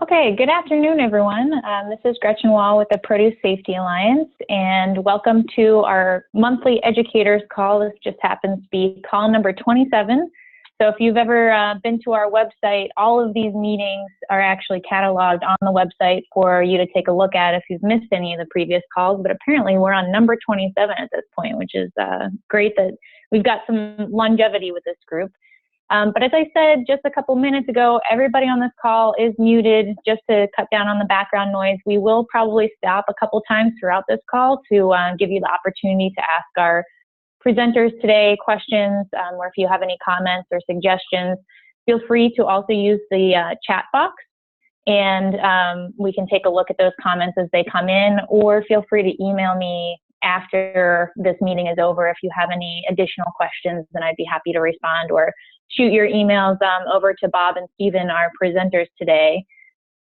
Okay, good afternoon, everyone. This is Gretchen Wall with the Produce Safety Alliance, and welcome to our monthly educators call. This just happens to be call number 27. So if you've ever been to our website, all of these meetings are actually cataloged on the website for you to take a look at if you've missed any of the previous calls. But apparently we're on number 27 at this point, which is great that we've got some longevity with this group. But as I said just a couple minutes ago, everybody on this call is muted just to cut down on the background noise. We will probably stop a couple times throughout this call to give you the opportunity to ask our presenters today questions, or if you have any comments or suggestions, feel free to also use the chat box, and we can take a look at those comments as they come in, or feel free to email me after this meeting is over if you have any additional questions, then I'd be happy to respond, or shoot your emails over to Bob and Stephen, our presenters today.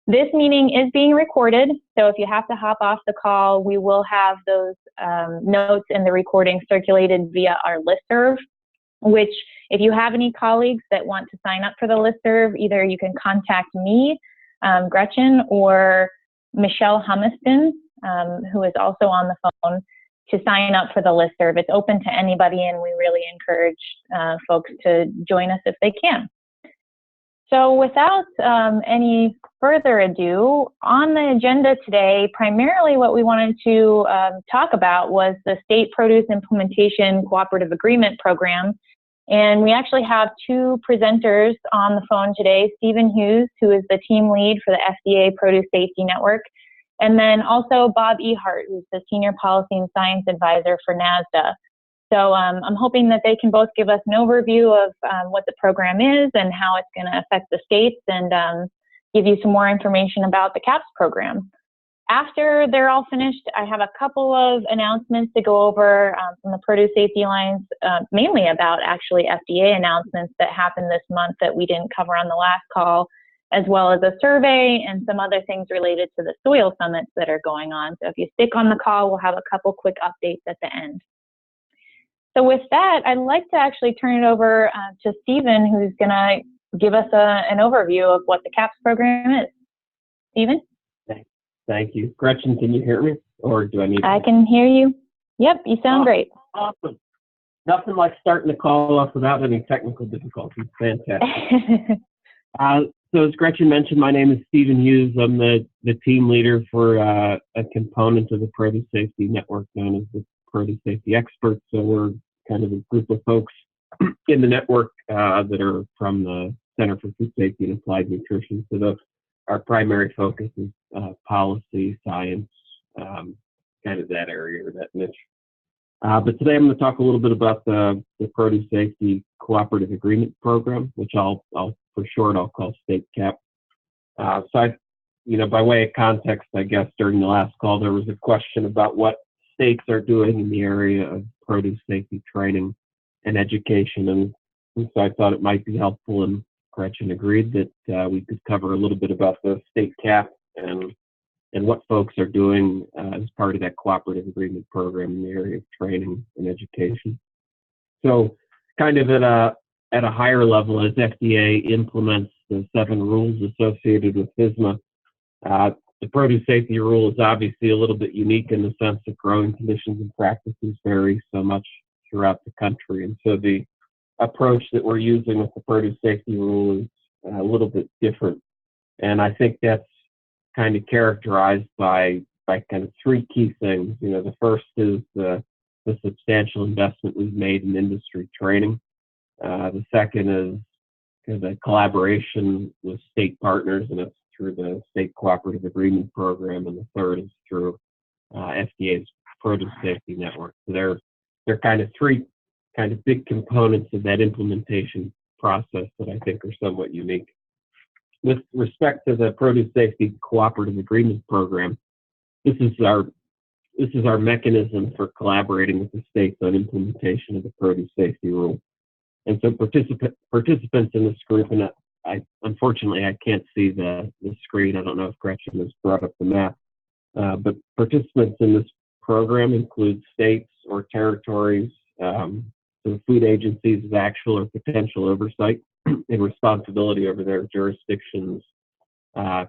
This meeting is being recorded, so if you have to hop off the call, we will have those notes in the recording circulated via our listserv, which if you have any colleagues that want to sign up for the listserv, either you can contact me, Gretchen, or Michelle Humiston, who is also on the phone, to sign up for the listserv. It's open to anybody, and we really encourage folks to join us if they can. So without any further ado, on the agenda today, primarily what we wanted to talk about was the State Produce Implementation Cooperative Agreement Program. And we actually have two presenters on the phone today, Stephen Hughes, who is the team lead for the FDA Produce Safety Network, and then also Bob Ehart, who's the Senior Policy and Science Advisor for NASDA. So I'm hoping that they can both give us an overview of what the program is and how it's going to affect the states, and give you some more information about the CAPS program. After they're all finished, I have a couple of announcements to go over from the Produce Safety Alliance, mainly about actually FDA announcements that happened this month that we didn't cover on the last call, as well as a survey and some other things related to the soil summits that are going on. So if you stick on the call, we'll have a couple quick updates at the end. So with that, I'd like to actually turn it over to Stephen, who's going to give us an overview of what the CAPS program is. Stephen? Thank you. Gretchen, can you hear me? Or do I need to? I can hear you. Yep, you sound great. Awesome. Nothing like starting the call off without any technical difficulties. Fantastic. So as Gretchen mentioned, my name is Stephen Hughes. I'm the team leader for a component of the Produce Safety Network known as the Produce Safety Experts. So we're kind of a group of folks in the network that are from the Center for Food Safety and Applied Nutrition. So our primary focus is policy, science, kind of that area or that niche. But today I'm going to talk a little bit about the Produce Safety Cooperative Agreement Program, which I'll for short, I'll call State CAP. So by way of context, I guess during the last call, there was a question about what states are doing in the area of produce safety training and education. And so I thought it might be helpful, and Gretchen agreed that we could cover a little bit about the State CAP and what folks are doing as part of that cooperative agreement program in the area of training and education. So kind of at a higher level, as FDA implements the 7 rules associated with FSMA, the produce safety rule is obviously a little bit unique in the sense that growing conditions and practices vary so much throughout the country. And so the approach that we're using with the produce safety rule is a little bit different. And I think that's kind of characterized by kind of 3 key things. The first is the substantial investment we've made in industry training. The second is the collaboration with state partners, and it's through the State Cooperative Agreement Program. And the third is through FDA's Produce Safety Network. So they're kind of 3 kind of big components of that implementation process that I think are somewhat unique. With respect to the Produce Safety Cooperative Agreement Program, this is our mechanism for collaborating with the states on implementation of the produce safety rule. And so participants in this group, and unfortunately I can't see the screen. I don't know if Gretchen has brought up the map, but participants in this program include states or territories, so food agencies with actual or potential oversight and responsibility over their jurisdictions,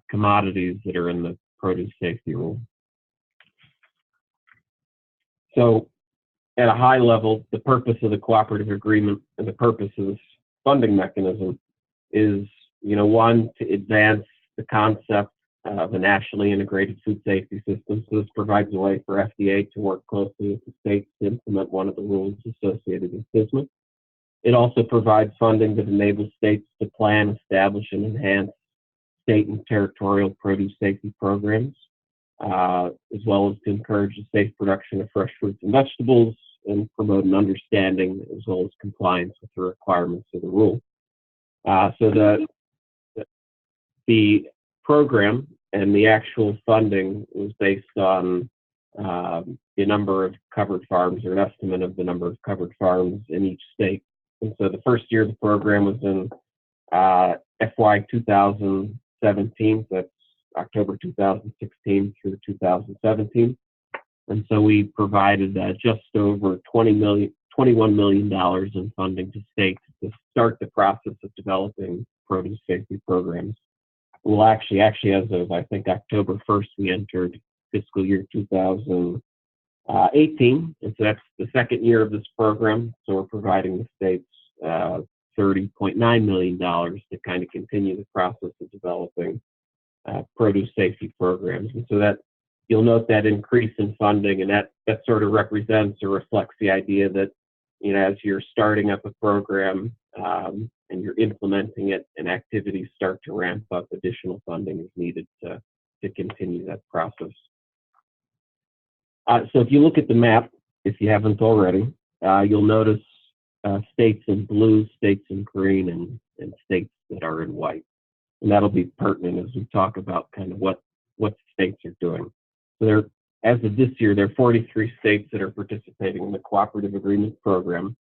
commodities that are in the produce safety rule. So at a high level, the purpose of the cooperative agreement and the purpose of this funding mechanism is, one, to advance the concept of a nationally integrated food safety system. So this provides a way for FDA to work closely with the states to implement one of the rules associated with FSMA. It also provides funding that enables states to plan, establish, and enhance state and territorial produce safety programs, as well as to encourage the safe production of fresh fruits and vegetables and promote an understanding as well as compliance with the requirements of the rule. So the program and the actual funding was based on the number of covered farms, or an estimate of the number of covered farms in each state. And so the first year of the program was in FY 2017, so that's October 2016 through 2017. And so we provided just over $21 million in funding to states to start the process of developing produce safety programs. Well, actually, as of, I think, October 1st, we entered fiscal year 2018, and so that's the second year of this program. So we're providing the states $30.9 million to kind of continue the process of developing produce safety programs. And so that you'll note that increase in funding, and that sort of represents or reflects the idea that, as you're starting up a program and you're implementing it and activities start to ramp up, additional funding is needed to continue that process. So if you look at the map, if you haven't already, you'll notice states in blue, states in green, and states that are in white. And that'll be pertinent as we talk about kind of what states are doing. So as of this year, there are 43 states that are participating in the Cooperative Agreement Program.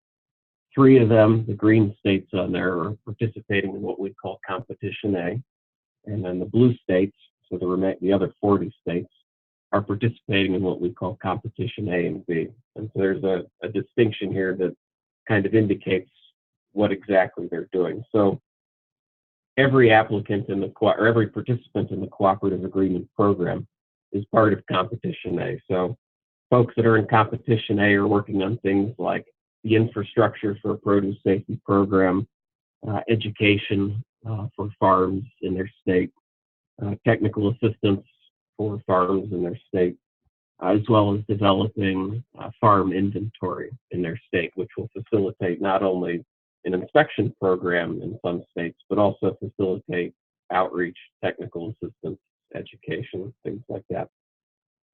3 of them, the green states on there, are participating in what we call Competition A. And then the blue states, so the other 40 states, are participating in what we call Competition A and B. And so there's a distinction here that kind of indicates what exactly they're doing. So every applicant or every participant in the Cooperative Agreement Program is part of Competition A. So folks that are in Competition A are working on things like the infrastructure for a produce safety program, education for farms in their state, technical assistance for farms in their state, as well as developing farm inventory in their state, which will facilitate not only an inspection program in some states, but also facilitate outreach, technical assistance, education, things like that.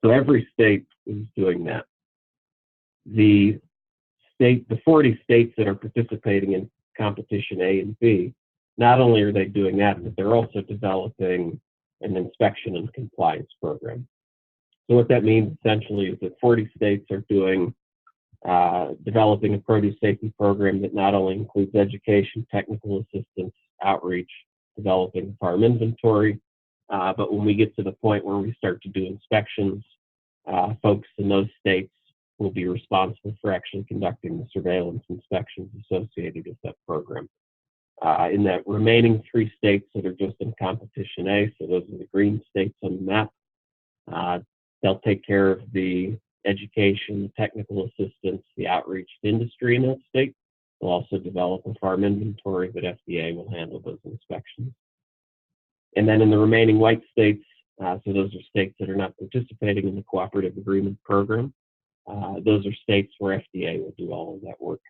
So every state is doing that. The 40 states that are participating in Competition A and B, not only are they doing that, but they're also developing an inspection and compliance program. So what that means essentially is that 40 states are developing a produce safety program that not only includes education, technical assistance, outreach, developing farm inventory, but when we get to the point where we start to do inspections, folks in those states will be responsible for actually conducting the surveillance inspections associated with that program. In that remaining 3 states that are just in Competition A, so those are the green states on the map, they'll take care of the education, technical assistance, the outreach to industry in that state. They'll also develop a farm inventory, but FDA will handle those inspections. And then in the remaining white states, so those are states that are not participating in the Cooperative Agreement Program, those are states where FDA will do all of that work.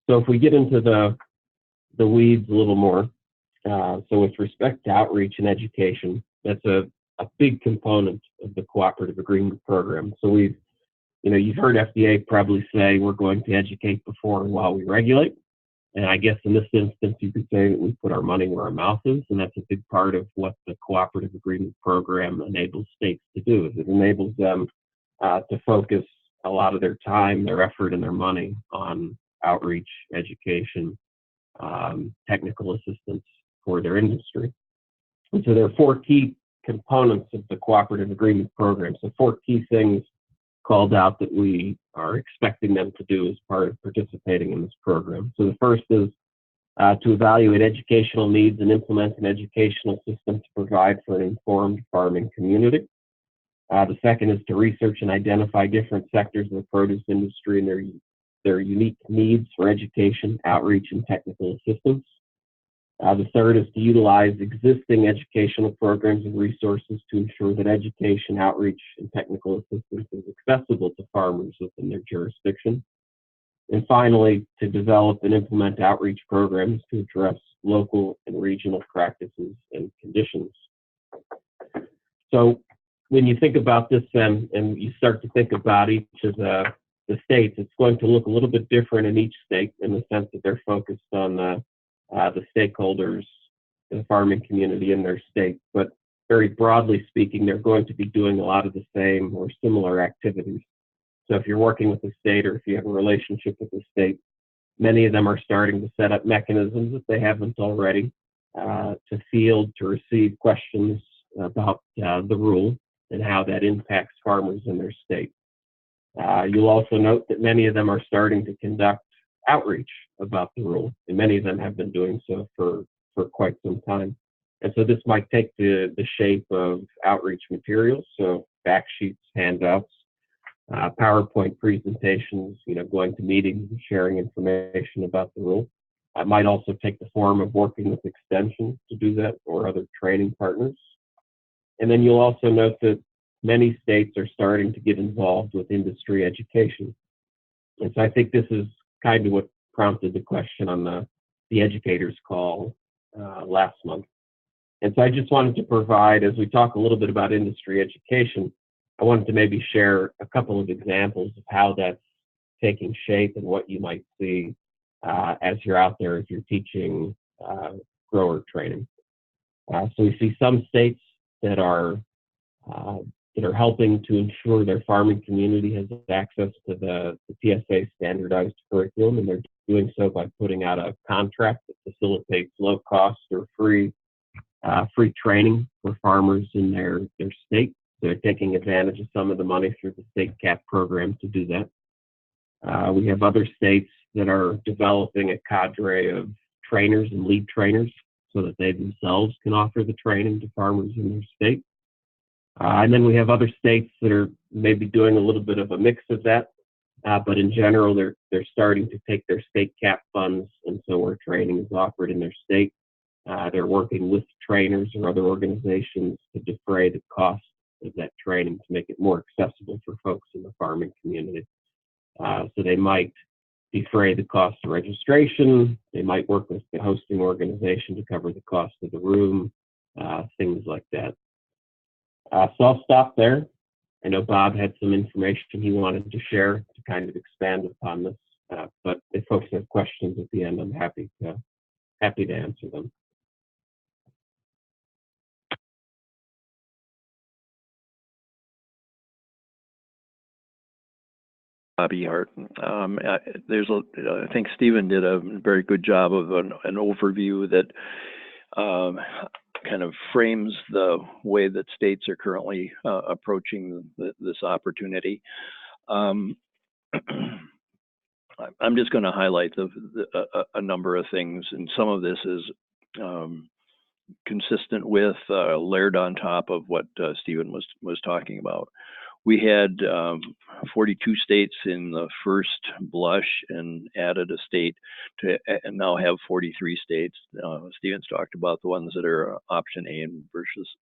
So if we get into the weeds a little more, so with respect to outreach and education, that's a big component of the Cooperative Agreement Program. So you've heard FDA probably say we're going to educate before and while we regulate. And I guess in this instance, you could say that we put our money where our mouth is, and that's a big part of what the Cooperative Agreement Program enables states to do. Is it enables them to focus a lot of their time, their effort, and their money on outreach, education, technical assistance for their industry. And so there are 4 key components of the Cooperative Agreement Program. So 4 key things called out that we are expecting them to do as part of participating in this program. So the first is to evaluate educational needs and implement an educational system to provide for an informed farming community. The second is to research and identify different sectors of the produce industry and their unique needs for education, outreach, and technical assistance. The third is to utilize existing educational programs and resources to ensure that education, outreach, and technical assistance is accessible to farmers within their jurisdiction. And finally, to develop and implement outreach programs to address local and regional practices and conditions. So when you think about this and you start to think about each of the states, it's going to look a little bit different in each state in the sense that they're focused on the stakeholders, the farming community in their state. But very broadly speaking, they're going to be doing a lot of the same or similar activities. So if you're working with the state or if you have a relationship with the state, many of them are starting to set up mechanisms, if they haven't already, to field, to receive questions about the rule and how that impacts farmers in their state. You'll also note that many of them are starting to conduct outreach about the rule, and many of them have been doing so for quite some time. And so this might take the shape of outreach materials, so fact sheets, handouts, PowerPoint presentations, going to meetings and sharing information about the rule. It might also take the form of working with Extension to do that or other training partners. And then you'll also note that many states are starting to get involved with industry education. And so I think this is kind of what prompted the question on the educators call last month. And so I just wanted to provide, as we talk a little bit about industry education, I wanted to maybe share a couple of examples of how that's taking shape and what you might see as you're out there if you're teaching grower training. So we see some states that are helping to ensure their farming community has access to the TSA standardized curriculum, and they're doing so by putting out a contract that facilitates low cost or free training for farmers in their state. They're taking advantage of some of the money through the state CAP program to do that. We have other states that are developing a cadre of trainers and lead trainers so that they themselves can offer the training to farmers in their state. And then we have other states that are maybe doing a little bit of a mix of that, but in general, they're starting to take their state CAP funds, and so where training is offered in their state, they're working with trainers or other organizations to defray the cost of that training to make it more accessible for folks in the farming community. So they might defray the cost of registration, they might work with the hosting organization to cover the cost of the room, things like that. So I'll stop there. I know Bob had some information he wanted to share to kind of expand upon this, but if folks have questions at the end, I'm happy to answer them. Bobby Hart. I think Stephen did a very good job of an overview that kind of frames the way that states are currently approaching this opportunity. I'm just going to highlight a number of things, and some of this is consistent with, layered on top of what Stephen was talking about. We had 42 states in the first blush and added a state to, and now have 43 states. Stephen's talked about the ones that are option A and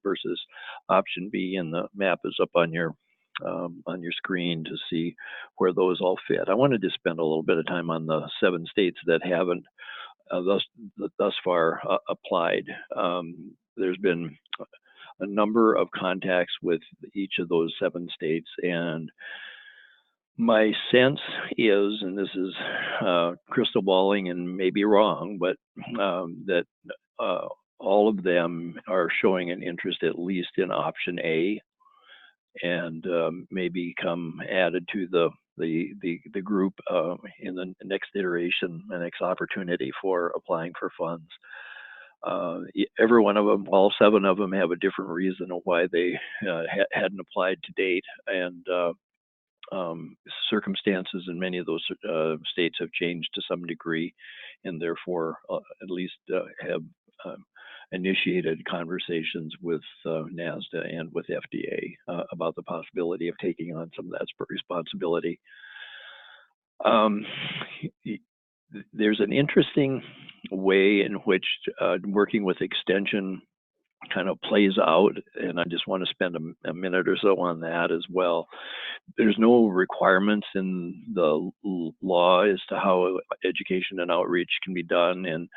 versus option B, and the map is up on your screen to see where those all fit. I wanted to spend a little bit of time on the 7 states that haven't thus far applied. There's been a number of contacts with each of those 7 states, and my sense is, and this is crystal balling and maybe wrong, but that all of them are showing an interest at least in option A, and may become added to the group in the next iteration, the next opportunity for applying for funds. Every one of them, all 7 of them, have a different reason of why they hadn't applied to date, and circumstances in many of those states have changed to some degree, and therefore at least have initiated conversations with NASDA and with FDA about the possibility of taking on some of that responsibility. There's an interesting way in which working with extension kind of plays out, and I just want to spend a minute or so on that as well. There's no requirements in the law as to how education and outreach can be done, and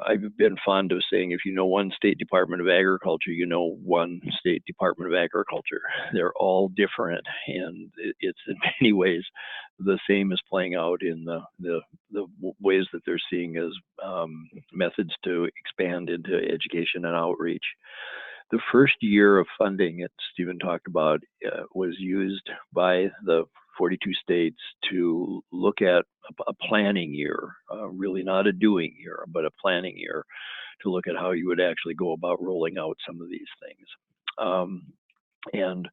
I've been fond of saying, if you know one state Department of Agriculture, you know one state Department of Agriculture. They're all different, and it's in many ways the same as playing out in the ways that they're seeing as methods to expand into education and outreach. The first year of funding that Stephen talked about was used by the 42 states to look at a planning year, really not a doing year, but a planning year, to look at how you would actually go about rolling out some of these things. And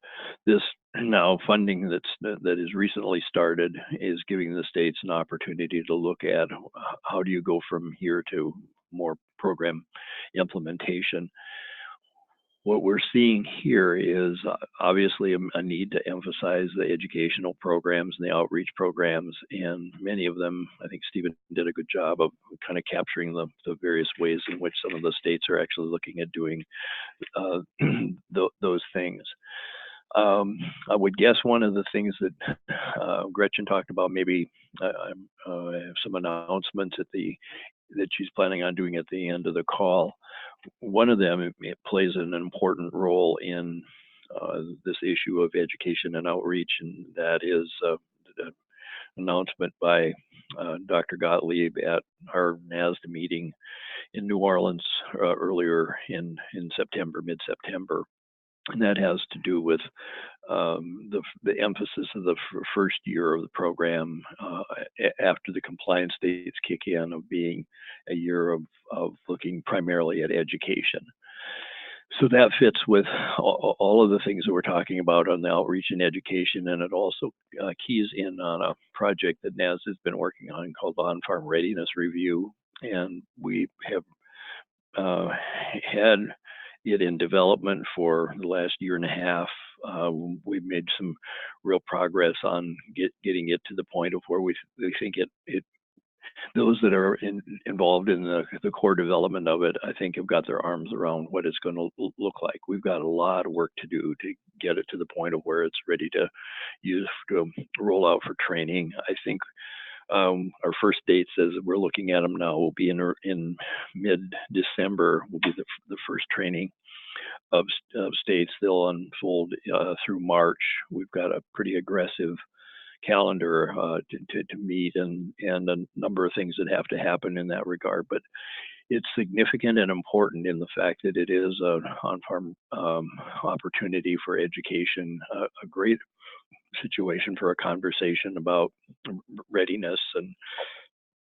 this now funding that is recently started is giving the states an opportunity to look at how do you go from here to more program implementation. What we're seeing here is obviously a need to emphasize the educational programs and the outreach programs, and many of them, I think Stephen did a good job of kind of capturing the various ways in which some of the states are actually looking at doing those things. I would guess one of the things that Gretchen talked about, maybe some announcements that she's planning on doing at the end of the call. One of them, it plays an important role in this issue of education and outreach, and that is an announcement by Dr. Gottlieb at our NASDA meeting in New Orleans earlier in September, mid-September. And that has to do with the emphasis of the first year of the program after the compliance dates kick in, of being a year of looking primarily at education. So that fits with all of the things that we're talking about on the outreach and education, and it also keys in on a project that NASDA has been working on called the On-Farm Readiness Review, and we have had it in development for the last year and a half. We've made some real progress on getting it to the point of where we think those that are involved in the core development of it, I think, have got their arms around what it's going to look like. We've got a lot of work to do to get it to the point of where it's ready to use to roll out for training. I think our first dates, as we're looking at them now, will be in mid-December. Will be the first training of states. They'll unfold through March. We've got a pretty aggressive calendar to meet, and a number of things that have to happen in that regard. But it's significant and important in the fact that it is an on-farm opportunity for education, a great situation for a conversation about readiness and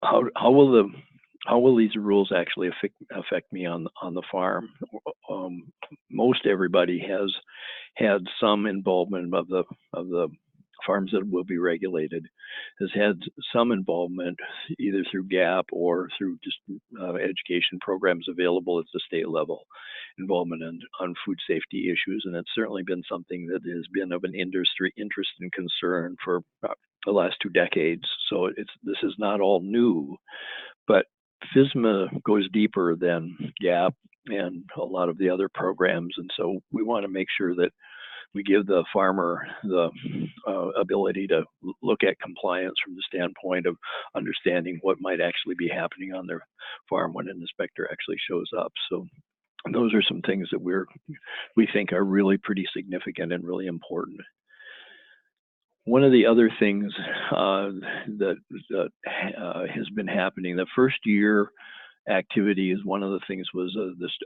how will these rules actually affect me on the farm. Most everybody has had some involvement of the farms that will be regulated, has had some involvement either through GAP or through just education programs available at the state level, involvement on food safety issues, and it's certainly been something that has been of an industry interest and concern for the last 2 decades. So this is not all new, but FSMA goes deeper than GAP and a lot of the other programs, and so we want to make sure that we give the farmer the ability to look at compliance from the standpoint of understanding what might actually be happening on their farm when an inspector actually shows up. So those are some things that we think are really pretty significant and really important. One of the other things that has been happening, the first year activities, one of the things was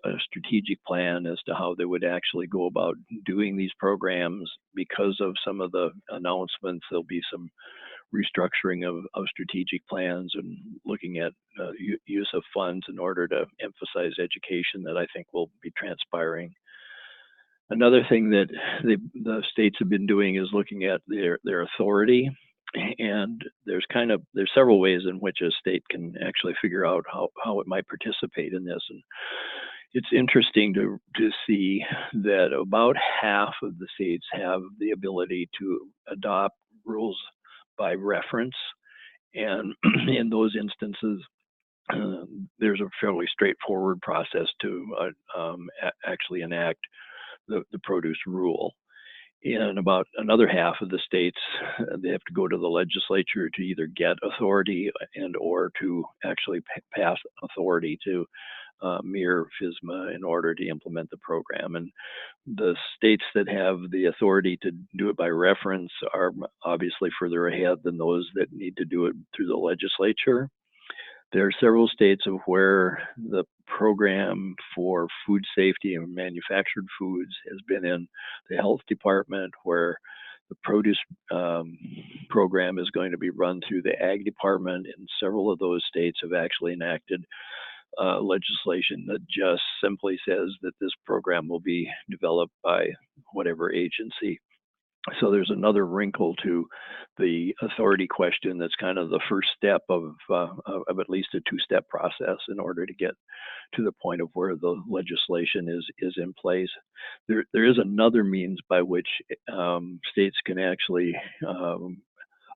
a strategic plan as to how they would actually go about doing these programs. Because of some of the announcements, there'll be some restructuring of strategic plans and looking at use of funds in order to emphasize education that I think will be transpiring. Another thing that the states have been doing is looking at their authority, and there's several ways in which a state can actually figure out how it might participate in this. And it's interesting to see that about half of the states have the ability to adopt rules by reference, and in those instances, there's a fairly straightforward process to actually enact the produce rule. In about another half of the states, they have to go to the legislature to either get authority and or to actually pass authority to mirror FSMA in order to implement the program. And the states that have the authority to do it by reference are obviously further ahead than those that need to do it through the legislature. There are several states of where the program for food safety and manufactured foods has been in the health department, where the produce program is going to be run through the ag department, and several of those states have actually enacted legislation that just simply says that this program will be developed by whatever agency. So there's another wrinkle to the authority question that's kind of the first step of at least a two-step process in order to get to the point of where the legislation is in place. There is another means by which states can actually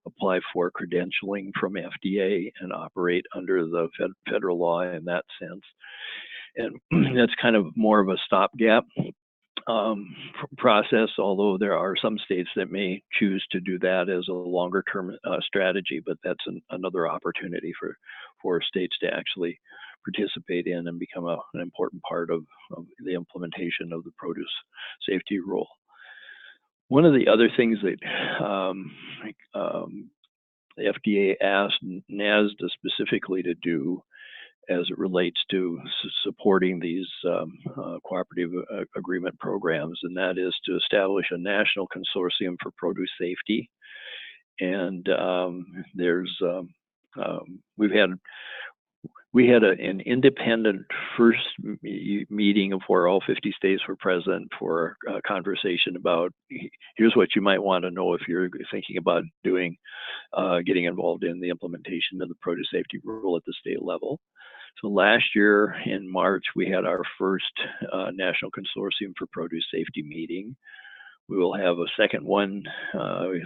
apply for credentialing from FDA and operate under the federal law in that sense. And that's kind of more of a stopgap process, although there are some states that may choose to do that as a longer term strategy, but that's another opportunity for states to actually participate in and become an important part of the implementation of the produce safety rule. One of the other things that the FDA asked NASDA specifically to do as it relates to supporting these cooperative agreement programs, and that is to establish a national consortium for produce safety. And we had an independent first meeting of where all 50 states were present for a conversation about here's what you might want to know if you're thinking about getting involved in the implementation of the produce safety rule at the state level. So last year in March, we had our first National Consortium for Produce Safety meeting. We will have a second one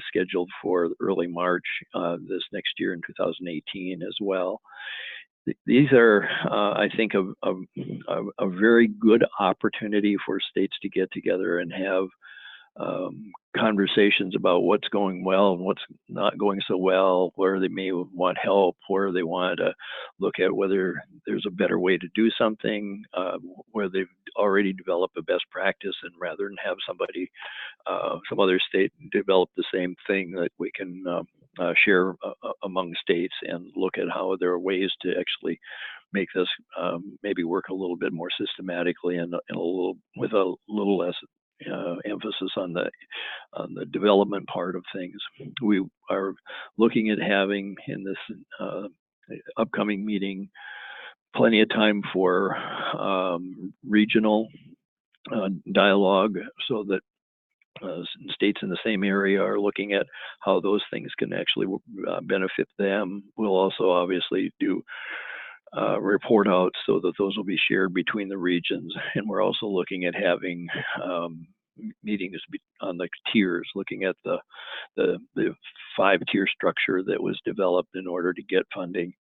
scheduled for early March this next year in 2018 as well. These are, I think, a very good opportunity for states to get together and have conversations about what's going well and what's not going so well, where they may want help, where they want to look at whether there's a better way to do something, where they've already developed a best practice, and rather than have somebody, some other state develop the same thing, that we can share among states and look at how there are ways to actually make this maybe work a little bit more systematically and with a little less emphasis on the development part of things. We are looking at having in this upcoming meeting plenty of time for regional dialogue, so that states in the same area are looking at how those things can actually benefit them. We'll also obviously do report outs so that those will be shared between the regions. And we're also looking at having meetings on the tiers, looking at the 5-tier structure that was developed in order to get funding.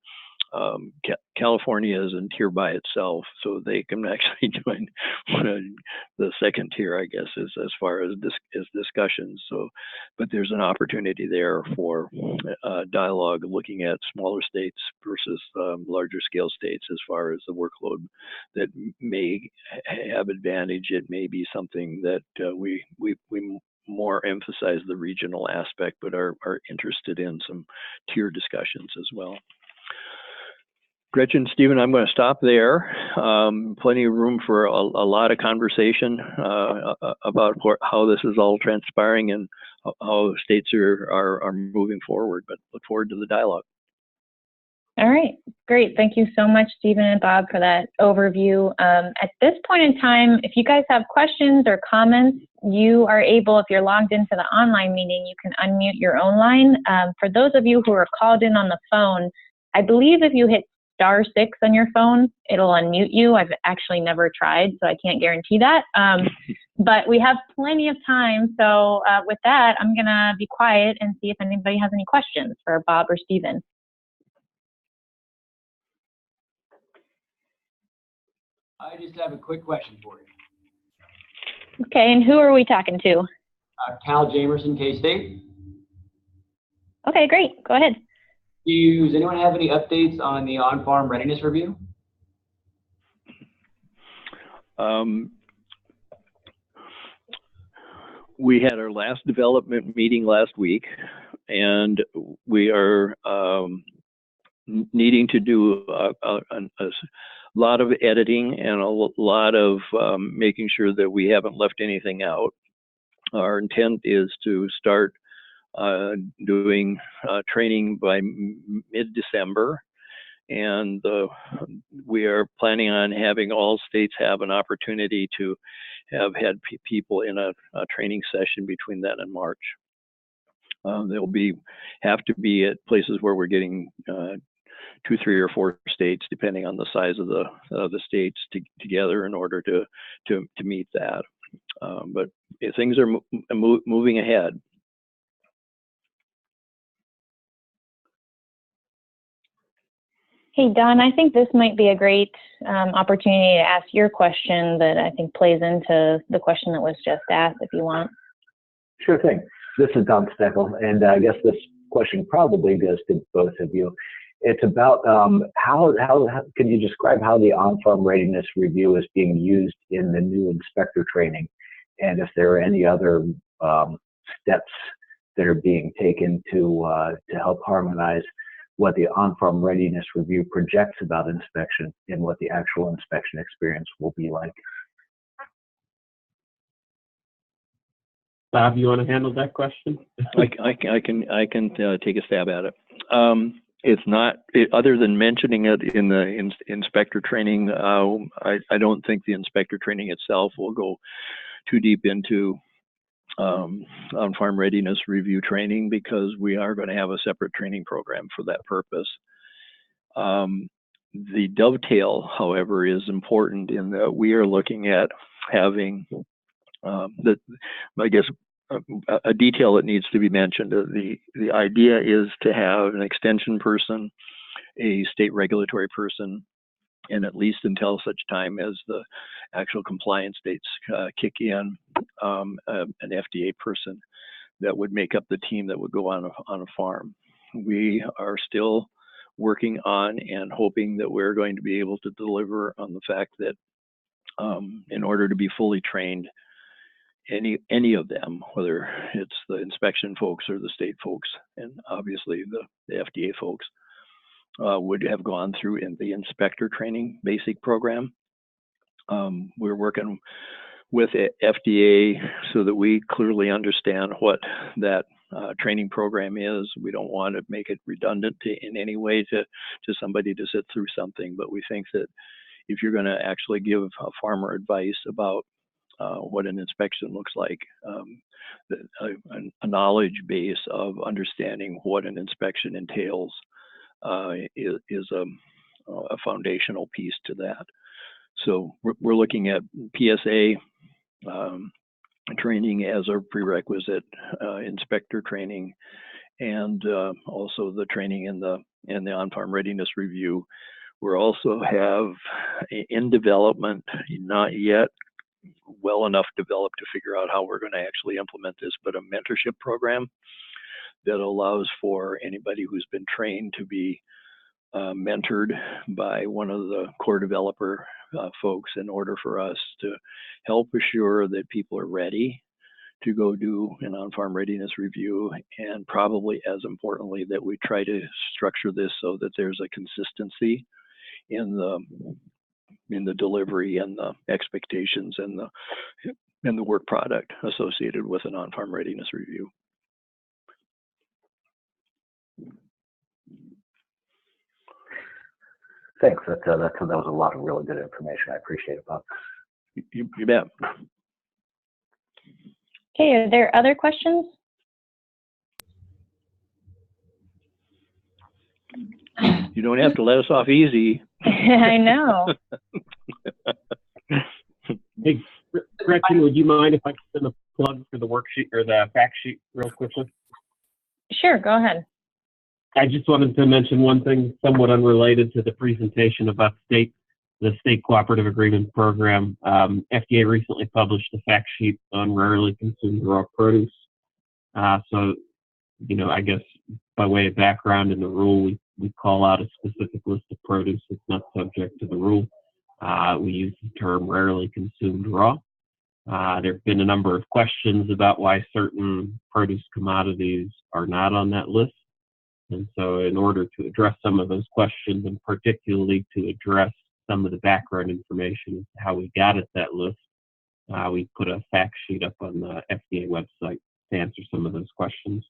California is in tier by itself, so they can actually join the second tier, I guess, as far as discussions. So, but there's an opportunity there for dialogue, looking at smaller states versus larger scale states as far as the workload that may have advantage. It may be something that we more emphasize the regional aspect, but are interested in some tier discussions as well. Gretchen, Stephen, I'm going to stop there. Plenty of room for a lot of conversation about how this is all transpiring and how states are moving forward, but look forward to the dialogue. All right, great. Thank you so much, Stephen and Bob, for that overview. At this point in time, if you guys have questions or comments, you are able, if you're logged into the online meeting, you can unmute your own line. For those of you who are called in on the phone, I believe if you hit *6 on your phone, it'll unmute you. I've actually never tried, so I can't guarantee that. But we have plenty of time. So with that, I'm gonna be quiet and see if anybody has any questions for Bob or Stephen. I just have a quick question for you. Okay, and who are we talking to? Cal Jamerson, K-State. Okay, great. Go ahead. Does anyone have any updates on the on-farm readiness review? We had our last development meeting last week, and we are needing to do a lot of editing and a lot of making sure that we haven't left anything out. Our intent is to start doing training by mid-December, and we are planning on having all states have an opportunity to have had people in a training session between then and March. They'll have to be at places where we're getting 2, 3, or 4 states, depending on the size of the states together in order to meet that. But things are moving ahead. Hey, Don, I think this might be a great opportunity to ask your question that I think plays into the question that was just asked, if you want. Sure thing. This is Don Steckel, and I guess this question probably goes to both of you. It's about how can you describe how the on-farm readiness review is being used in the new inspector training, and if there are any other steps that are being taken to help harmonize what the on-farm readiness review projects about inspection and what the actual inspection experience will be like. Bob, you want to handle that question? I can take a stab at it. It's not, other than mentioning it in the inspector training, I don't think the inspector training itself will go too deep into on-farm readiness review training, because we are going to have a separate training program for that purpose. The dovetail, however, is important in that we are looking at having I guess a detail that needs to be mentioned. The idea is to have an extension person, a state regulatory person, and at least until such time as the actual compliance dates kick in, an FDA person that would make up the team that would go on a farm. We are still working on and hoping that we're going to be able to deliver on the fact that in order to be fully trained, any of them, whether it's the inspection folks or the state folks, and obviously the FDA folks, would have gone through in the inspector training basic program. We're working with FDA so that we clearly understand what that training program is. We don't want to make it redundant in any way to somebody to sit through something, but we think that if you're going to actually give a farmer advice about what an inspection looks like, a knowledge base of understanding what an inspection entails is a foundational piece to that. So we're looking at PSA training as a prerequisite, inspector training, and also the training in the on-farm readiness review. We also have in development, not yet well enough developed to figure out how we're going to actually implement this, but a mentorship program that allows for anybody who's been trained to be mentored by one of the core developer folks in order for us to help assure that people are ready to go do an on-farm readiness review, and probably as importantly that we try to structure this so that there's a consistency in the delivery and the expectations and the work product associated with an on-farm readiness review. Thanks. That was a lot of really good information. I appreciate it, Bob. You bet. Okay, are there other questions? You don't have to let us off easy. I know. Hey, Gretchen, would you mind if I send a plug for the worksheet or the fact sheet real quickly? Sure, go ahead. I just wanted to mention one thing somewhat unrelated to the presentation about the state cooperative agreement program. FDA recently published a fact sheet on rarely consumed raw produce. So, I guess by way of background in the rule, we call out a specific list of produce that's not subject to the rule. We use the term rarely consumed raw. There have been a number of questions about why certain produce commodities are not on that list. And so in order to address some of those questions, and particularly to address some of the background information as to how we got at that list, we put a fact sheet up on the FDA website to answer some of those questions.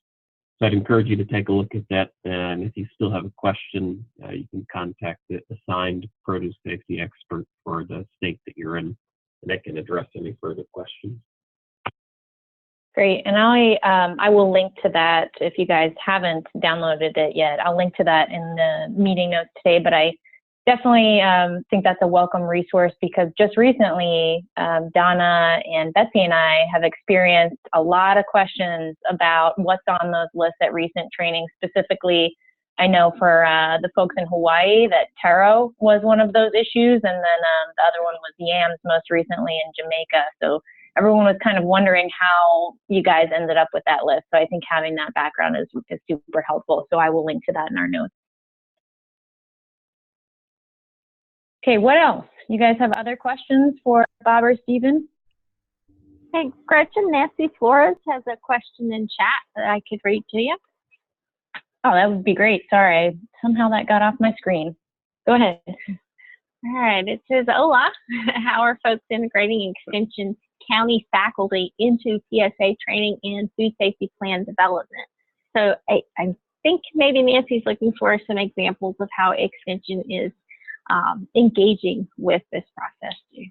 So I'd encourage you to take a look at that, and if you still have a question, you can contact the assigned produce safety expert for the state that you're in, and they can address any further questions. Great, and I will link to that if you guys haven't downloaded it yet. I'll link to that in the meeting notes today, but I definitely think that's a welcome resource because just recently, Donna and Betsy and I have experienced a lot of questions about what's on those lists at recent training. Specifically, I know for the folks in Hawaii that taro was one of those issues, and then the other one was yams most recently in Jamaica. So everyone was kind of wondering how you guys ended up with that list. So I think having that background is super helpful. So I will link to that in our notes. Okay, what else? You guys have other questions for Bob or Stephen? Hey, Gretchen, Nancy Flores has a question in chat that I could read to you. Oh, that would be great. Sorry, somehow that got off my screen. Go ahead. All right, it says, hola, how are folks integrating Extension County faculty into PSA training and food safety plan development? So I think maybe Nancy's looking for some examples of how Extension is engaging with this process too.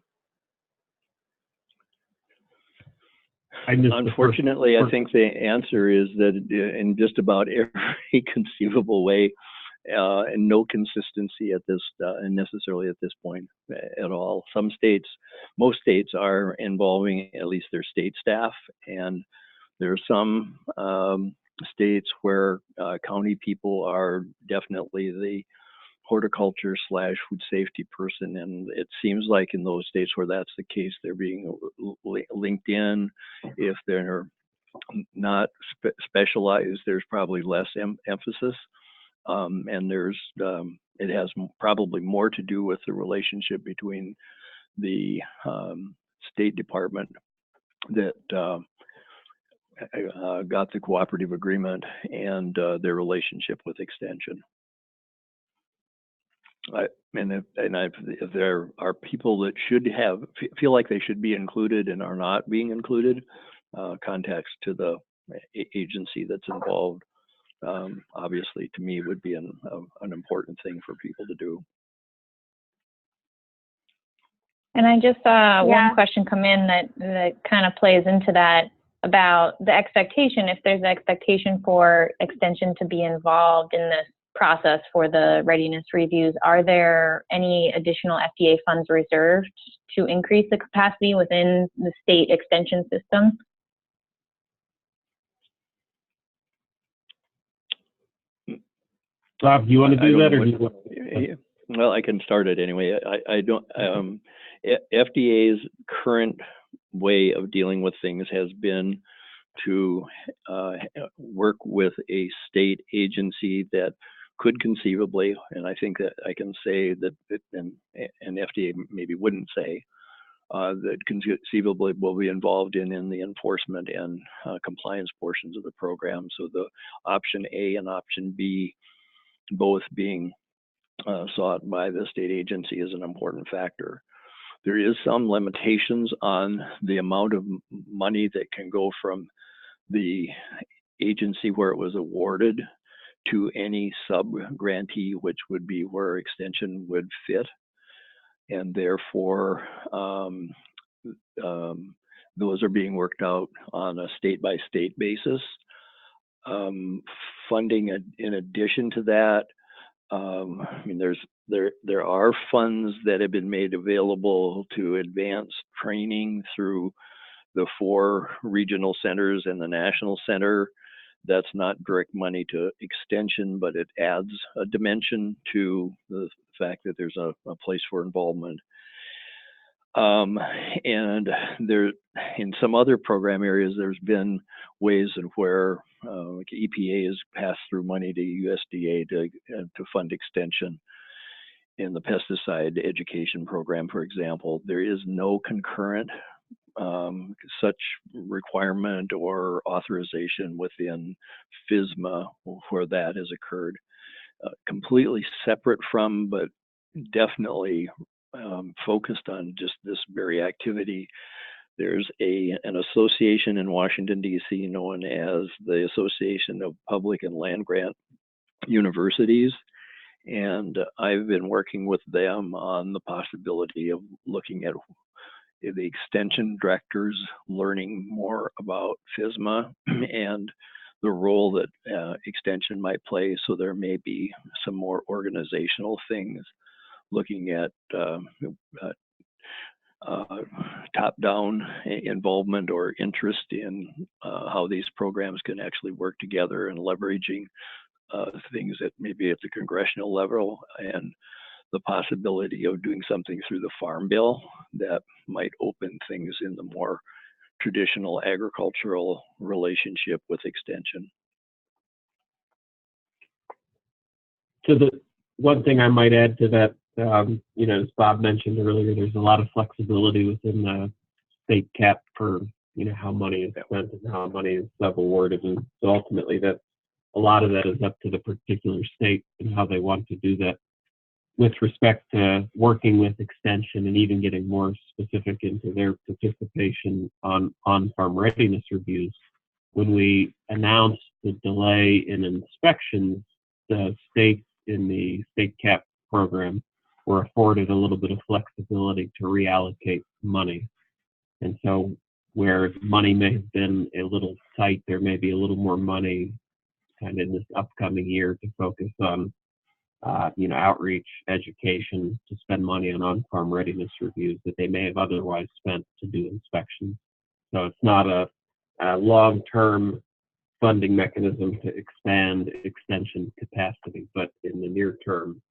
Unfortunately, I think the answer is that in just about every conceivable way, and no consistency at this, necessarily at this point at all. Some states, most states are involving at least their state staff, and there are some states where county people are definitely the horticulture / food safety person, and it seems like in those states where that's the case, they're being linked in. If they're not specialized, there's probably less emphasis, and there's it has probably more to do with the relationship between the State Department that got the cooperative agreement and their relationship with Extension. If there are people that should feel like they should be included and are not being included, contacts to the agency that's involved, obviously to me would be an important thing for people to do. And I just saw one question come in that kind of plays into that about the expectation, if there's an expectation for Extension to be involved in this process for the readiness reviews, are there any additional FDA funds reserved to increase the capacity within the state extension system? Bob, do you want to do that, or do you want to? Well, I can start it anyway. I don't. FDA's current way of dealing with things has been to work with a state agency that could conceivably, and I think that I can say that, and FDA maybe wouldn't say, that conceivably will be involved in the enforcement and compliance portions of the program. So the option A and option B both being sought by the state agency is an important factor. There is some limitations on the amount of money that can go from the agency where it was awarded to any sub-grantee, which would be where extension would fit. And therefore, those are being worked out on a state-by-state basis. Funding in addition to that, I mean, there are funds that have been made available to advance training through the 4 regional centers and the national center. That's not direct money to extension, but it adds a dimension to the fact that there's a place for involvement. And there, in some other program areas, there's been ways in where like EPA has passed through money to USDA to fund extension. In the pesticide education program, for example, there is no concurrent such requirement or authorization within FSMA where that has occurred. Completely separate from, but definitely focused on just this very activity. There's an association in Washington, D.C. known as the Association of Public and Land Grant Universities. And I've been working with them on the possibility of looking at the extension directors learning more about FSMA and the role that extension might play. So there may be some more organizational things looking at top-down involvement or interest in how these programs can actually work together and leveraging things that maybe at the congressional level, and the possibility of doing something through the Farm Bill that might open things in the more traditional agricultural relationship with extension. So the one thing I might add to that, you know, as Bob mentioned earlier, there's a lot of flexibility within the state cap for, you know, how money is spent and how money is sub-awarded, and so ultimately that a lot of that is up to the particular state and how they want to do that. With respect to working with extension and even getting more specific into their participation on farm readiness reviews, when we announced the delay in inspections, the states in the state cap program were afforded a little bit of flexibility to reallocate money. And so where money may have been a little tight, there may be a little more money kind of in this upcoming year to focus on you know, outreach, education, to spend money on-farm readiness reviews that they may have otherwise spent to do inspections. So it's not a long-term funding mechanism to expand extension capacity, but in the near term,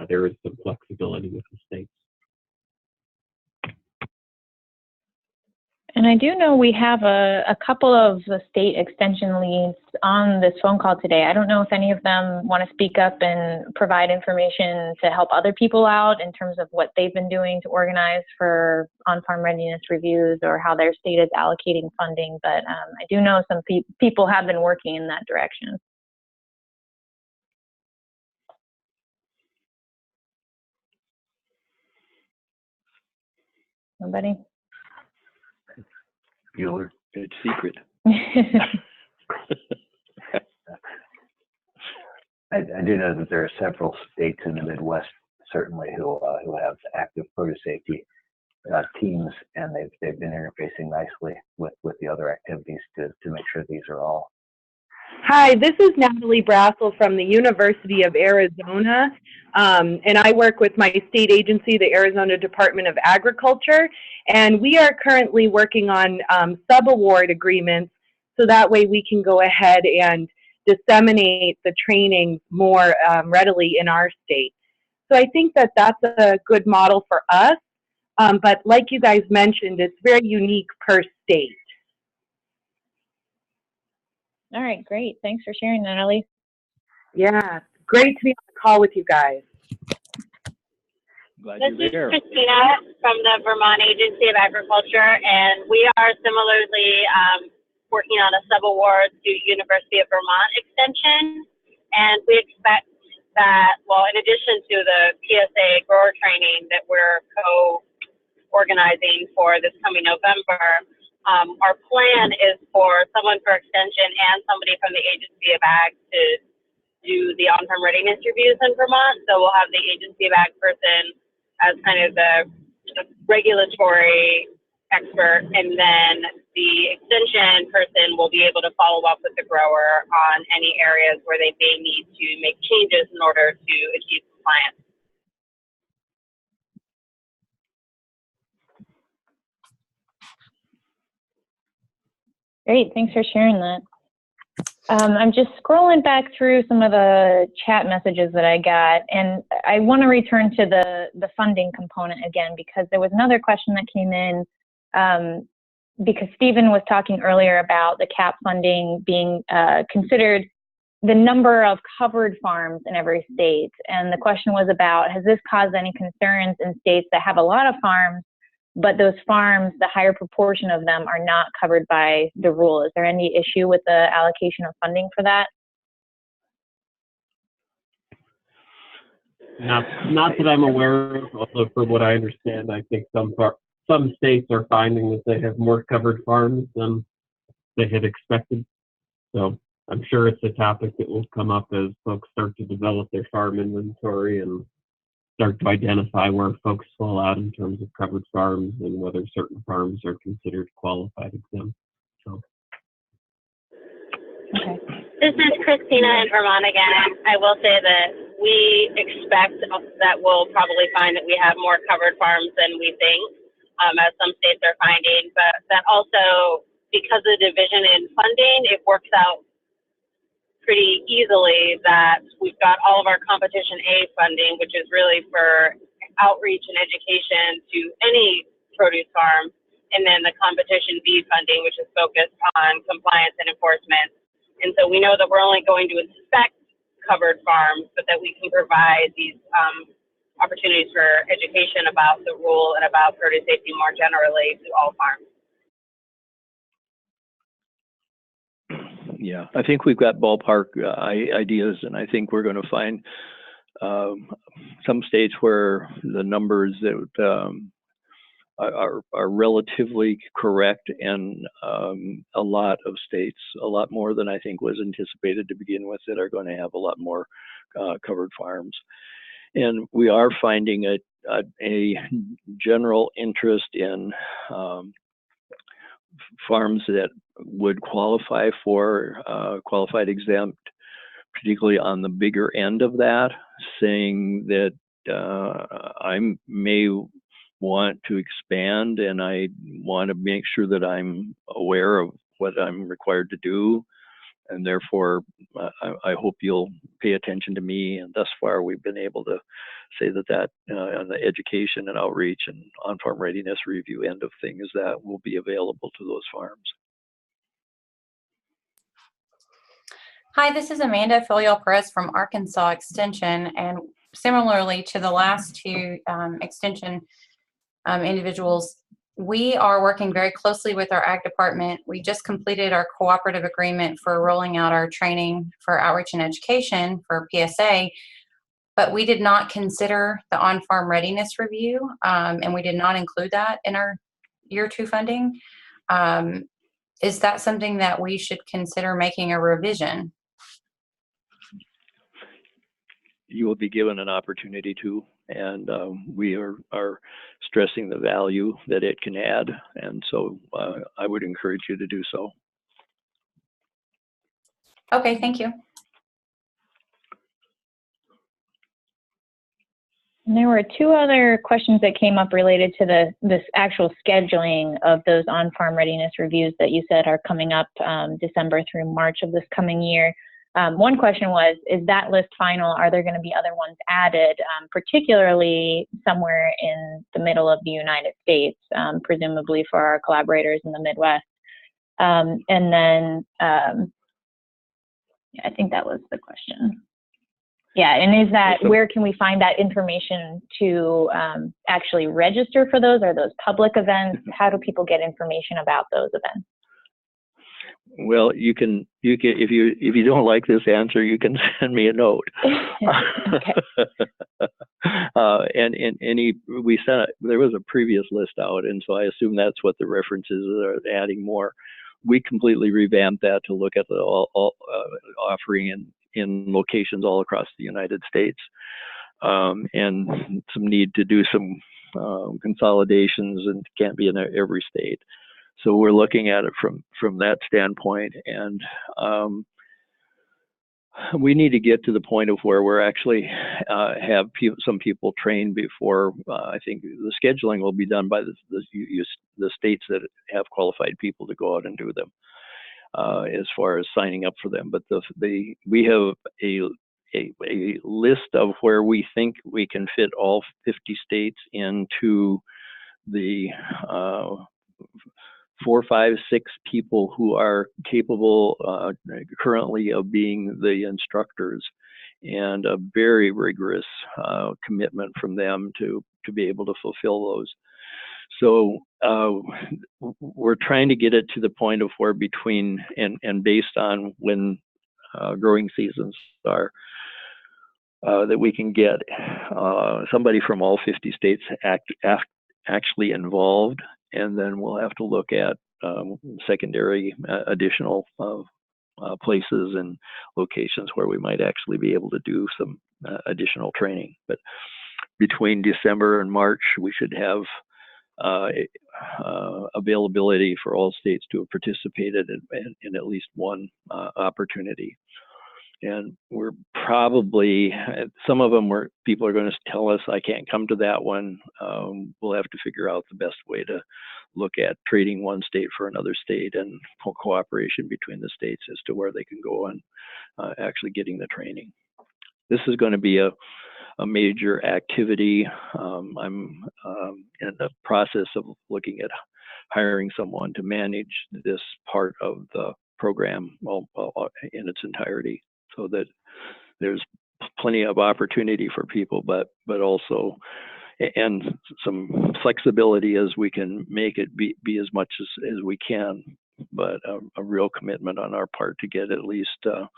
there is some flexibility with the states. And I do know we have a couple of the state extension leads on this phone call today. I don't know if any of them want to speak up and provide information to help other people out in terms of what they've been doing to organize for on-farm readiness reviews or how their state is allocating funding. But I do know some people have been working in that direction. Nobody? Bueller. It's secret. I do know that there are several states in the Midwest, certainly, who have active produce safety teams, and they've been interfacing nicely with the other activities to make sure these are all. Hi, this is Natalie Brassel from the University of Arizona, and I work with my state agency, the Arizona Department of Agriculture, and we are currently working on sub-award agreements so that way we can go ahead and disseminate the training more readily in our state. So I think that that's a good model for us, but like you guys mentioned, it's very unique per state. All right, great. Thanks for sharing, Natalie. Yeah, great to be on the call with you guys. Glad This you're is there. Christina from the Vermont Agency of Agriculture, and we are similarly working on a sub-award to University of Vermont Extension, and we expect that, well, in addition to the PSA grower training that we're co-organizing for this coming November, our plan is for someone for Extension and somebody from the Agency of Ag to do the on-farm readiness reviews in Vermont. So we'll have the agency of ag person as kind of the regulatory expert, and then the extension person will be able to follow up with the grower on any areas where they may need to make changes in order to achieve compliance. Great, thanks for sharing that. I'm just scrolling back through some of the chat messages that I got, and I want to return to the funding component again, because there was another question that came in, because Stephen was talking earlier about the CAP funding being considered the number of covered farms in every state. And the question was about, has this caused any concerns in states that have a lot of farms, but those farms, the higher proportion of them are not covered by the rule? Is there any issue with the allocation of funding for that? Not that I'm aware of, although from what I understand, I think some states are finding that they have more covered farms than they had expected. So I'm sure it's a topic that will come up as folks start to develop their farm inventory and start to identify where folks fall out in terms of covered farms and whether certain farms are considered qualified exempt. So. Okay. This is Christina in Vermont again. I will say that we expect that we'll probably find that we have more covered farms than we think, as some states are finding, but that also, because of the division in funding, it works out pretty easily that we've got all of our Competition A funding, which is really for outreach and education to any produce farm, and then the Competition B funding, which is focused on compliance and enforcement. And so we know that we're only going to inspect covered farms, but that we can provide these opportunities for education about the rule and about produce safety more generally to all farms. Yeah, I think we've got ballpark ideas, and I think we're going to find some states where the numbers that are relatively correct, and a lot of states, a lot more than I think was anticipated to begin with, that are going to have a lot more covered farms. And we are finding a general interest in farms that would qualify for qualified exempt, particularly on the bigger end of that, saying that I may want to expand and I want to make sure that I'm aware of what I'm required to do, and therefore I hope you'll pay attention to me. And thus far we've been able to say that on the education and outreach and on-farm readiness review end of things, that will be available to those farms. Hi, this is Amanda Filial-Perez from Arkansas Extension, and similarly to the last two Extension individuals, we are working very closely with our Ag Department. We just completed our cooperative agreement for rolling out our training for outreach and education for PSA, but we did not consider the on-farm readiness review, and we did not include that in our year 2 funding. Is that something that we should consider making a revision? You will be given an opportunity to, and we are stressing the value that it can add, and so I would encourage you to do so. Okay, thank you. And there were 2 other questions that came up related to this actual scheduling of those on-farm readiness reviews that you said are coming up December through March of this coming year. One question was, is that list final? Are there going to be other ones added, particularly somewhere in the middle of the United States, presumably for our collaborators in the Midwest? And then I think that was the question. Yeah, and is that, where can we find that information to actually register for those? Are those public events? How do people get information about those events? Well, you can if you don't like this answer, you can send me a note. Okay. And there was a previous list out, and so I assume that's what the references are, adding more. We completely revamped that to look at the offering in locations all across the United States, and some need to do some consolidations, and can't be in every state. So we're looking at it from that standpoint, and we need to get to the point of where we're actually have some people trained before. I think the scheduling will be done by the states that have qualified people to go out and do them, as far as signing up for them. But we have a list of where we think we can fit all 50 states into the 4, 5, 6 people who are capable currently of being the instructors, and a very rigorous commitment from them to be able to fulfill those. So we're trying to get it to the point of where between and based on when growing seasons are, that we can get somebody from all 50 states actually involved, and then we'll have to look at secondary additional places and locations where we might actually be able to do some additional training. But between December and March, we should have availability for all states to have participated in at least one opportunity. And we're probably, some of them where people are going to tell us, I can't come to that one. We'll have to figure out the best way to look at trading one state for another state, and cooperation between the states as to where they can go on actually getting the training. This is going to be a major activity. I'm in the process of looking at hiring someone to manage this part of the program in its entirety, so that there's plenty of opportunity for people, but also, and some flexibility as we can make it be as much as we can, but a real commitment on our part to get at least a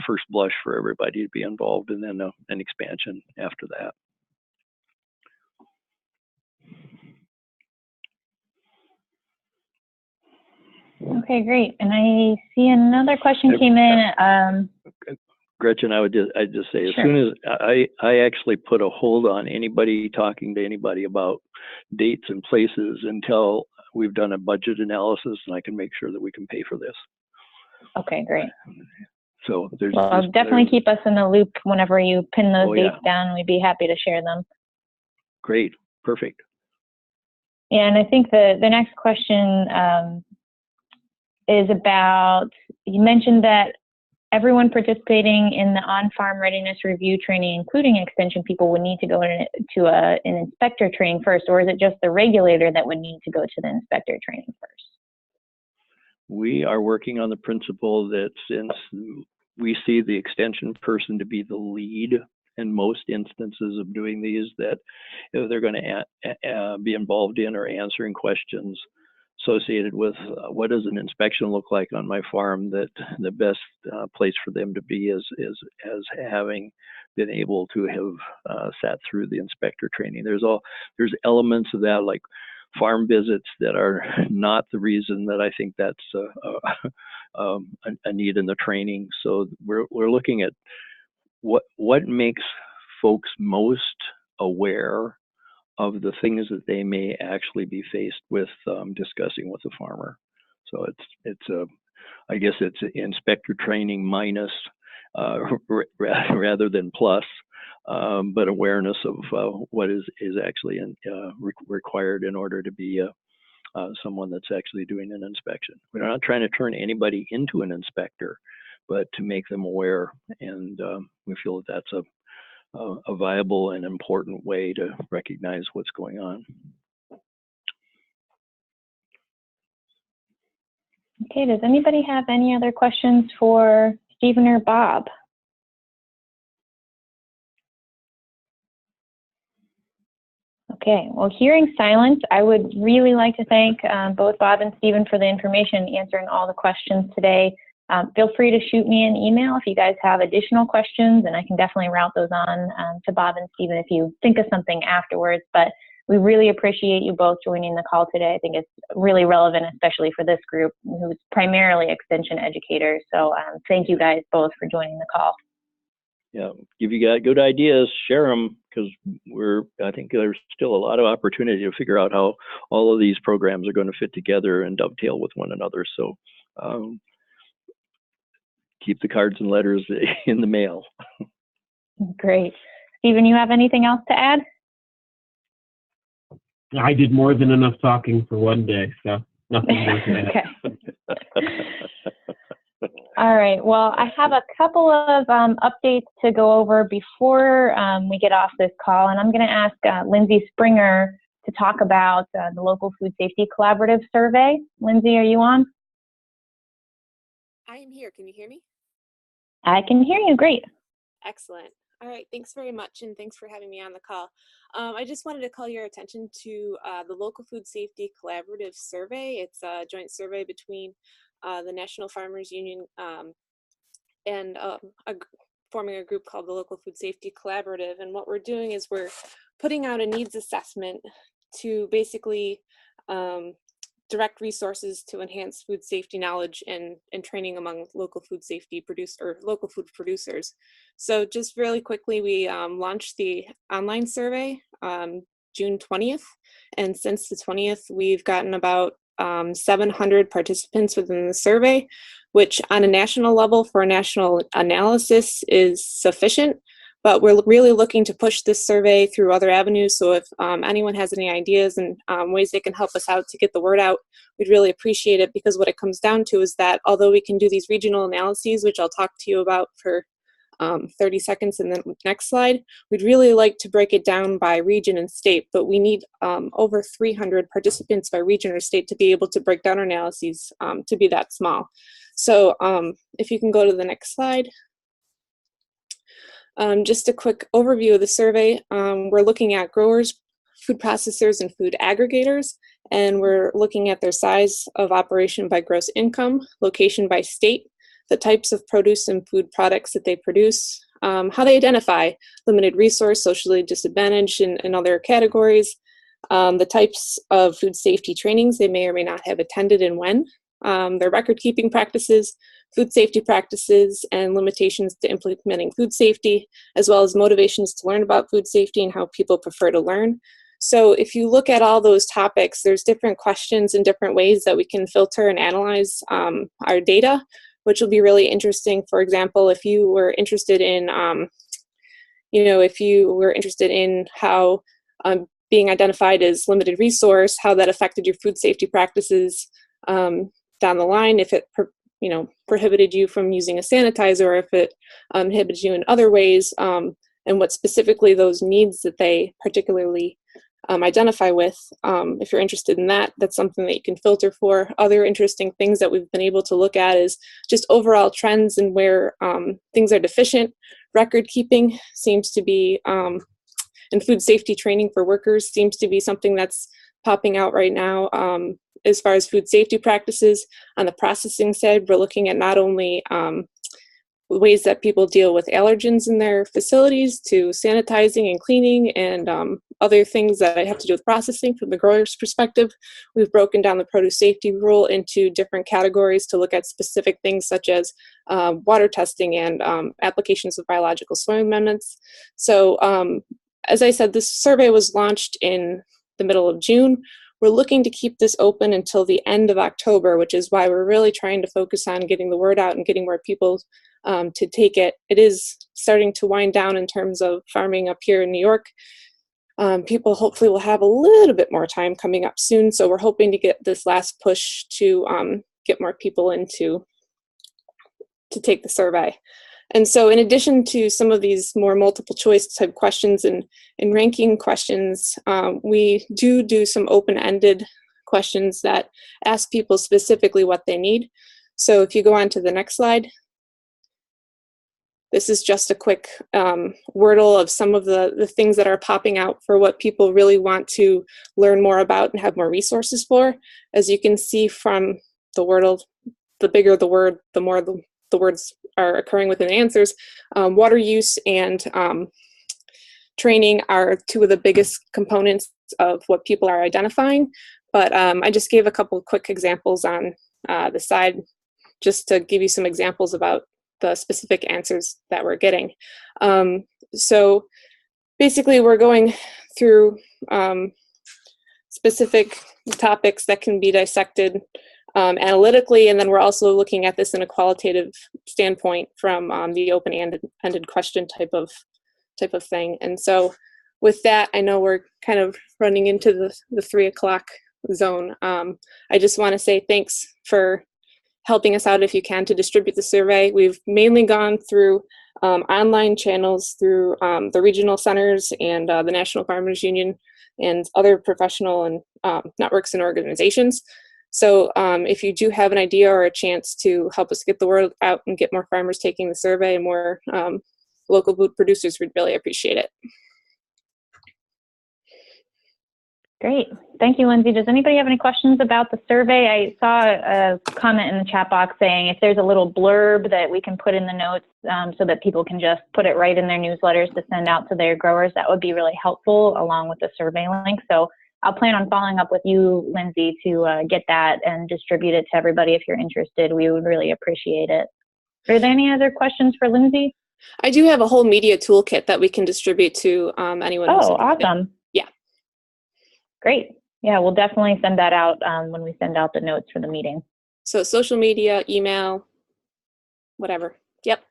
first blush for everybody to be involved, and then an expansion after that. Okay, great. And I see another question came in. Gretchen, I'd just say, as Sure. soon as I actually put a hold on anybody talking to anybody about dates and places until we've done a budget analysis, and I can make sure that we can pay for this. Okay, great. So definitely keep us in the loop whenever you pin those dates down. We'd be happy to share them. Great, perfect. And I think the next question is about, you mentioned that everyone participating in the on-farm readiness review training, including extension people, would need to go to an inspector training first, or is it just the regulator that would need to go to the inspector training first? We are working on the principle that since we see the extension person to be the lead in most instances of doing these, that if they're going to be involved in or answering questions associated with what does an inspection look like on my farm, that the best place for them to be is as having been able to have sat through the inspector training. There's elements of that, like farm visits, that are not the reason that I think that's a need in the training. So we're looking at what makes folks most aware of the things that they may actually be faced with discussing with the farmer. So I guess it's inspector training minus rather than plus, but awareness of what is actually required in order to be someone that's actually doing an inspection. We're not trying to turn anybody into an inspector, but to make them aware, and we feel that that's a viable and important way to recognize what's going on. Okay, does anybody have any other questions for Stephen or Bob? Okay, well, hearing silence, I would really like to thank both Bob and Stephen for the information and answering all the questions today. Feel free to shoot me an email if you guys have additional questions, and I can definitely route those on to Bob and Stephen if you think of something afterwards. But we really appreciate you both joining the call today. I think it's really relevant, especially for this group who's primarily extension educators. So thank you guys both for joining the call. Yeah, if you got good ideas, share them, because I think there's still a lot of opportunity to figure out how all of these programs are going to fit together and dovetail with one another. So keep the cards and letters in the mail. Great. Stephen, you have anything else to add? I did more than enough talking for one day, so nothing more to add. Okay. All right. Well, I have a couple of updates to go over before we get off this call, and I'm going to ask Lindsay Springer to talk about the Local Food Safety Collaborative survey. Lindsay, are you on? I am here. Can you hear me? I can hear you. Great. Excellent. All right. Thanks very much, and thanks for having me on the call. I just wanted to call your attention to the Local Food Safety Collaborative survey. It's a joint survey between the National Farmers Union and forming a group called the Local Food Safety Collaborative. And what we're doing is we're putting out a needs assessment to basically direct resources to enhance food safety knowledge and training among local food producers. So just really quickly, we launched the online survey June 20th. And since the 20th, we've gotten about 700 participants within the survey, which on a national level for a national analysis is sufficient. But we're really looking to push this survey through other avenues. So if anyone has any ideas and ways they can help us out to get the word out, we'd really appreciate it, because what it comes down to is that although we can do these regional analyses, which I'll talk to you about for 30 seconds in the next slide, we'd really like to break it down by region and state, but we need over 300 participants by region or state to be able to break down our analyses to be that small. So if you can go to the next slide. Just a quick overview of the survey. We're looking at growers, food processors, and food aggregators, and we're looking at their size of operation by gross income, location by state, the types of produce and food products that they produce, how they identify limited resource, socially disadvantaged, and other categories, the types of food safety trainings they may or may not have attended and when, their record-keeping practices, food safety practices, and limitations to implementing food safety, as well as motivations to learn about food safety and how people prefer to learn. So if you look at all those topics, there's different questions and different ways that we can filter and analyze our data, which will be really interesting. For example, if you were interested in, how being identified as limited resource, how that affected your food safety practices down the line, if it prohibited you from using a sanitizer, or if it inhibited you in other ways, and what specifically those needs that they particularly identify with. If you're interested in that, that's something that you can filter for. Other interesting things that we've been able to look at is just overall trends and where things are deficient. Record keeping seems to be, and food safety training for workers seems to be something that's popping out right now. As far as food safety practices, on the processing side, we're looking at not only ways that people deal with allergens in their facilities, to sanitizing and cleaning, and other things that have to do with processing from the grower's perspective. We've broken down the produce safety rule into different categories to look at specific things such as water testing and applications of biological soil amendments. So as I said, this survey was launched in the middle of June. We're looking to keep this open until the end of October, which is why we're really trying to focus on getting the word out and getting more people to take it. It is starting to wind down in terms of farming up here in New York. People hopefully will have a little bit more time coming up soon, so we're hoping to get this last push to get more people in to take the survey. And so in addition to some of these more multiple choice type questions and ranking questions, we do some open-ended questions that ask people specifically what they need. So if you go on to the next slide, this is just a quick wordle of some of the things that are popping out for what people really want to learn more about and have more resources for. As you can see from the wordle, the bigger the word, the more the words are occurring within answers. Water use and training are two of the biggest components of what people are identifying. But I just gave a couple quick examples on the side just to give you some examples about the specific answers that we're getting. So basically, we're going through specific topics that can be dissected analytically, and then we're also looking at this in a qualitative standpoint from the open-ended question type of thing. And so with that, I know we're kind of running into the 3 o'clock zone. I just want to say thanks for helping us out if you can to distribute the survey. We've mainly gone through online channels through the regional centers and the National Farmers Union and other professional and networks and organizations. So if you do have an idea or a chance to help us get the word out and get more farmers taking the survey and more local food producers, we'd really appreciate it. Great. Thank you, Lindsay. Does anybody have any questions about the survey? I saw a comment in the chat box saying if there's a little blurb that we can put in the notes so that people can just put it right in their newsletters to send out to their growers, that would be really helpful along with the survey link. So I'll plan on following up with you, Lindsay, to get that and distribute it to everybody if you're interested. We would really appreciate it. Are there any other questions for Lindsay? I do have a whole media toolkit that we can distribute to anyone who's interested. Awesome. Yeah. Great. Yeah, we'll definitely send that out when we send out the notes for the meeting. So social media, email, whatever. Yep.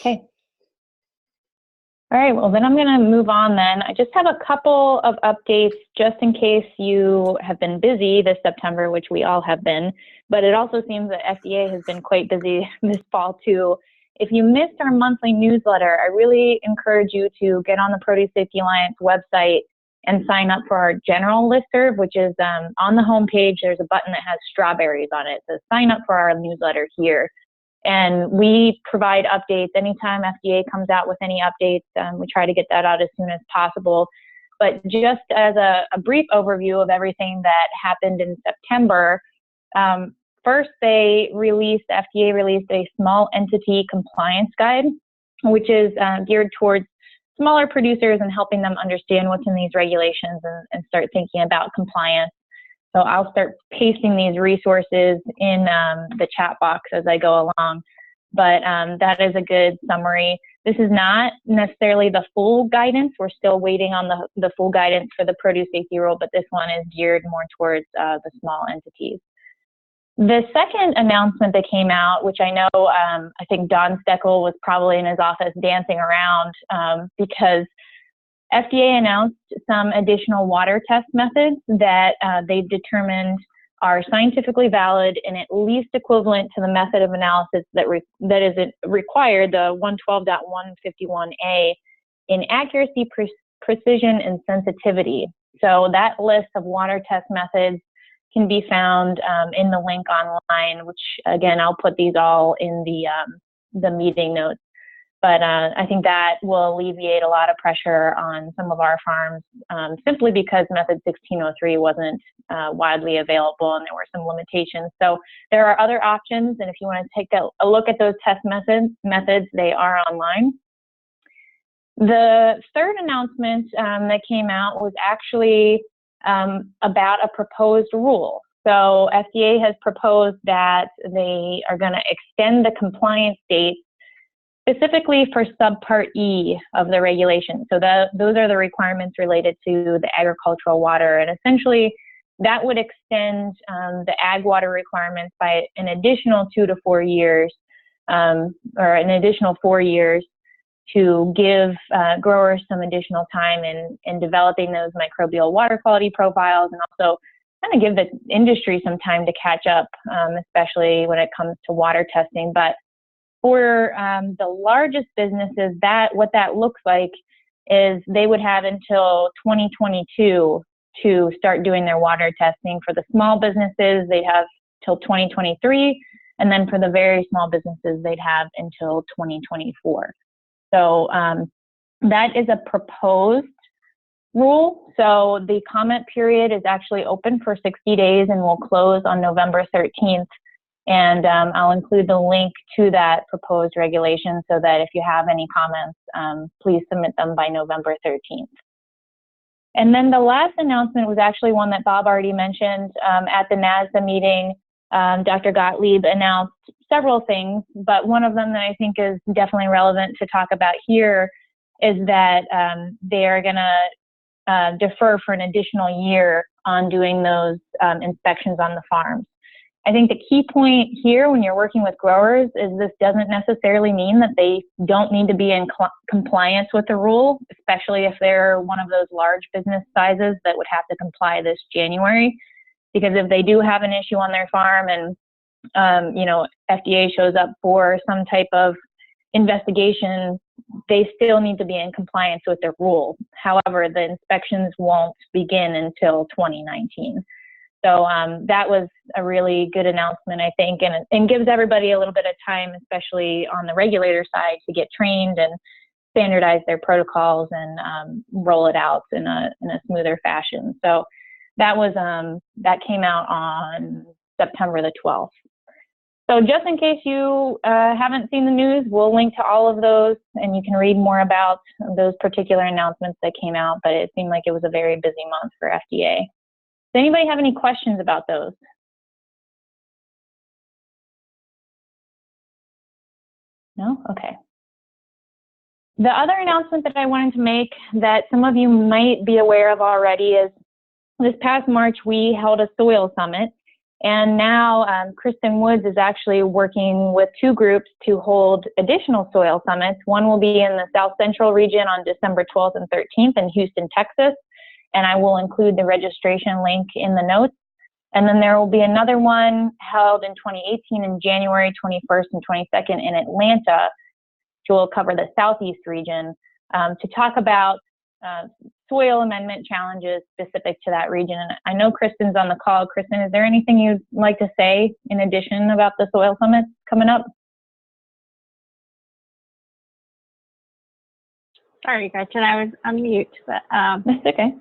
Okay. All right, well, then I'm going to move on then. I just have a couple of updates just in case you have been busy this September, which we all have been, but it also seems that FDA has been quite busy this fall too. If you missed our monthly newsletter, I really encourage you to get on the Produce Safety Alliance website and sign up for our general listserv, which is on the homepage. There's a button that has strawberries on it. So sign up for our newsletter here. And we provide updates anytime FDA comes out with any updates. We try to get that out as soon as possible. But just as a brief overview of everything that happened in September, first FDA released a small entity compliance guide, which is geared towards smaller producers and helping them understand what's in these regulations and start thinking about compliance. So I'll start pasting these resources in the chat box as I go along, but that is a good summary. This is not necessarily the full guidance. We're still waiting on the full guidance for the produce safety rule, but this one is geared more towards the small entities. The second announcement that came out, which I know I think Don Steckel was probably in his office dancing around because FDA announced some additional water test methods that they've determined are scientifically valid and at least equivalent to the method of analysis that is required, the 112.151A, in accuracy, precision, and sensitivity. So that list of water test methods can be found in the link online, which again, I'll put these all in the meeting notes. But I think that will alleviate a lot of pressure on some of our farms simply because method 1603 wasn't widely available and there were some limitations. So there are other options, and if you want to take a look at those test methods, they are online. The third announcement that came out was actually about a proposed rule. So FDA has proposed that they are going to extend the compliance date specifically for subpart E of the regulation. So those are the requirements related to the agricultural water. And essentially that would extend the ag water requirements by an additional 2 to 4 years, or an additional 4 years to give growers some additional time in developing those microbial water quality profiles, and also kind of give the industry some time to catch up, especially when it comes to water testing. But for the largest businesses, what that looks like is they would have until 2022 to start doing their water testing. For the small businesses, they'd have till 2023, and then for the very small businesses, they'd have until 2024. So that is a proposed rule. So the comment period is actually open for 60 days and will close on November 13th. And I'll include the link to that proposed regulation so that if you have any comments, please submit them by November 13th. And then the last announcement was actually one that Bob already mentioned. At the NASDA meeting, Dr. Gottlieb announced several things, but one of them that I think is definitely relevant to talk about here is that they are going to defer for an additional year on doing those inspections on the farms. I think the key point here when you're working with growers is this doesn't necessarily mean that they don't need to be in compliance with the rule, especially if they're one of those large business sizes that would have to comply this January. Because if they do have an issue on their farm and, FDA shows up for some type of investigation, they still need to be in compliance with the rule. However, the inspections won't begin until 2019. So that was a really good announcement, I think, and gives everybody a little bit of time, especially on the regulator side, to get trained and standardize their protocols and roll it out in a smoother fashion. So that was that came out on September the 12th. So just in case you haven't seen the news, we'll link to all of those, and you can read more about those particular announcements that came out. But it seemed like it was a very busy month for FDA. Does anybody have any questions about those? No? Okay. The other announcement that I wanted to make that some of you might be aware of already is this past March, we held a soil summit. And now Kristen Woods is actually working with two groups to hold additional soil summits. One will be in the South Central region on December 12th and 13th in Houston, Texas. And I will include the registration link in the notes. And then there will be another one held in 2018 in January 21st and 22nd in Atlanta, which will cover the Southeast region to talk about soil amendment challenges specific to that region. And I know Kristen's on the call. Kristen, is there anything you'd like to say in addition about the soil summits coming up? Sorry, Gretchen, I was on mute, but that's okay.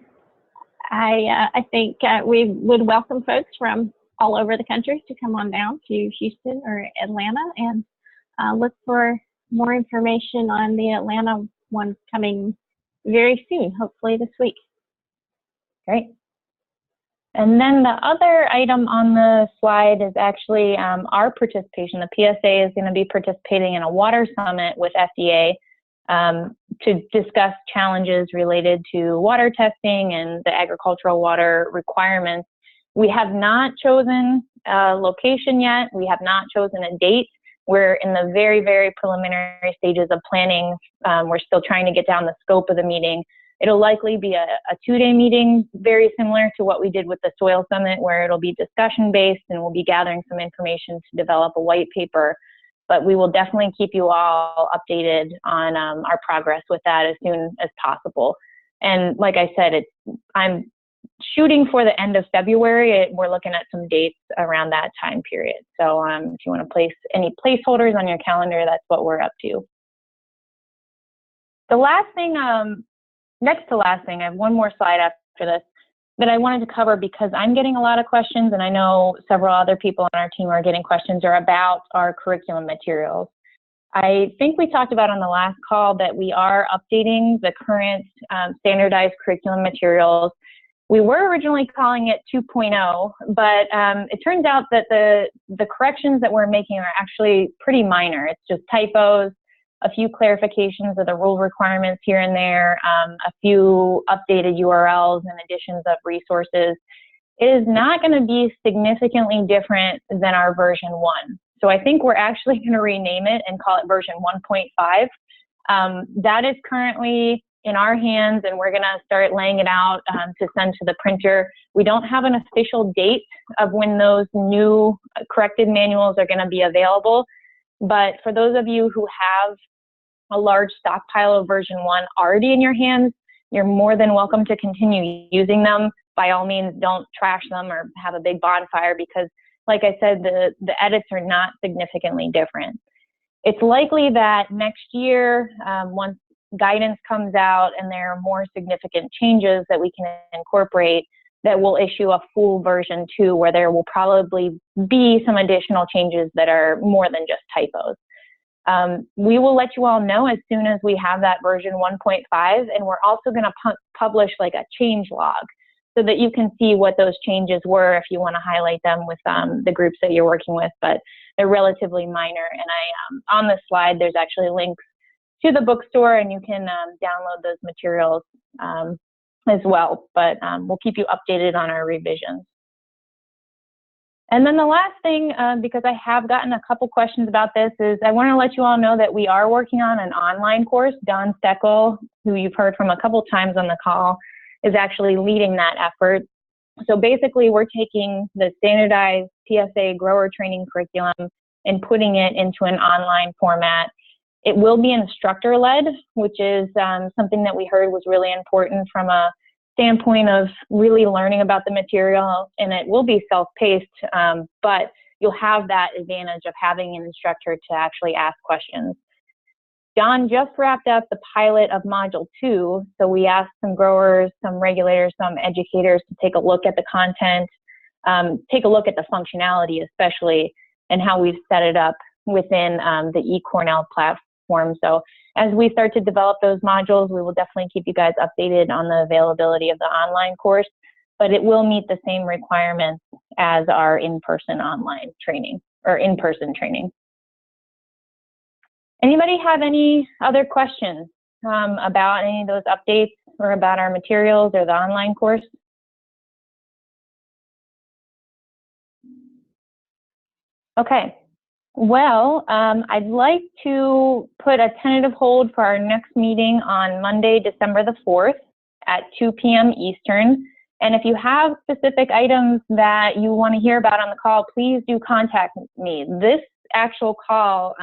I think we would welcome folks from all over the country to come on down to Houston or Atlanta and look for more information on the Atlanta one coming very soon, hopefully this week. Great. And then the other item on the slide is actually our participation. The PSA is going to be participating in a water summit with FDA to discuss challenges related to water testing and the agricultural water requirements. We have not chosen a location yet. We have not chosen a date. We're in the very, very preliminary stages of planning. We're still trying to get down the scope of the meeting. It'll likely be a two-day meeting, very similar to what we did with the Soil Summit, where it'll be discussion-based and we'll be gathering some information to develop a white paper. But we will definitely keep you all updated on our progress with that as soon as possible. And like I said, I'm shooting for the end of February. We're looking at some dates around that time period. So if you want to place any placeholders on your calendar, that's what we're up to. The last thing, next to last thing, I have one more slide after this that I wanted to cover because I'm getting a lot of questions, and I know several other people on our team are getting questions are about our curriculum materials. I think we talked about on the last call that we are updating the current standardized curriculum materials. We were originally calling it 2.0, but it turns out that the corrections that we're making are actually pretty minor. It's just typos, a few clarifications of the rule requirements here and there, a few updated URLs and additions of resources. It is not going to be significantly different than our version 1. So I think we're actually going to rename it and call it version 1.5. That is currently in our hands, and we're going to start laying it out to send to the printer. We don't have an official date of when those new corrected manuals are going to be available, but for those of you who have a large stockpile of version 1 already in your hands, you're more than welcome to continue using them. By all means, don't trash them or have a big bonfire because, like I said, the edits are not significantly different. It's likely that next year, once guidance comes out and there are more significant changes that we can incorporate, that we'll issue a full version 2 where there will probably be some additional changes that are more than just typos. We will let you all know as soon as we have that version 1.5, and we're also going to publish like a change log so that you can see what those changes were if you want to highlight them with the groups that you're working with, but they're relatively minor. And on this slide, there's actually links to the bookstore, and you can download those materials as well, but we'll keep you updated on our revisions. And then the last thing, because I have gotten a couple questions about this, is I want to let you all know that we are working on an online course. Don Steckel, who you've heard from a couple times on the call, is actually leading that effort. So basically, we're taking the standardized PSA grower training curriculum and putting it into an online format. It will be instructor-led, which is something that we heard was really important from a standpoint of really learning about the material, and it will be self-paced, but you'll have that advantage of having an instructor to actually ask questions. Don just wrapped up the pilot of Module 2, so we asked some growers, some regulators, some educators to take a look at the content, take a look at the functionality especially, and how we've set it up within the eCornell platform. So as we start to develop those modules, we will definitely keep you guys updated on the availability of the online course, but it will meet the same requirements as our in-person online training or in-person training. Anybody have any other questions about any of those updates or about our materials or the online course? Okay. Well, I'd like to put a tentative hold for our next meeting on Monday, December the 4th at 2 p.m. Eastern. And if you have specific items that you want to hear about on the call, please do contact me. This actual call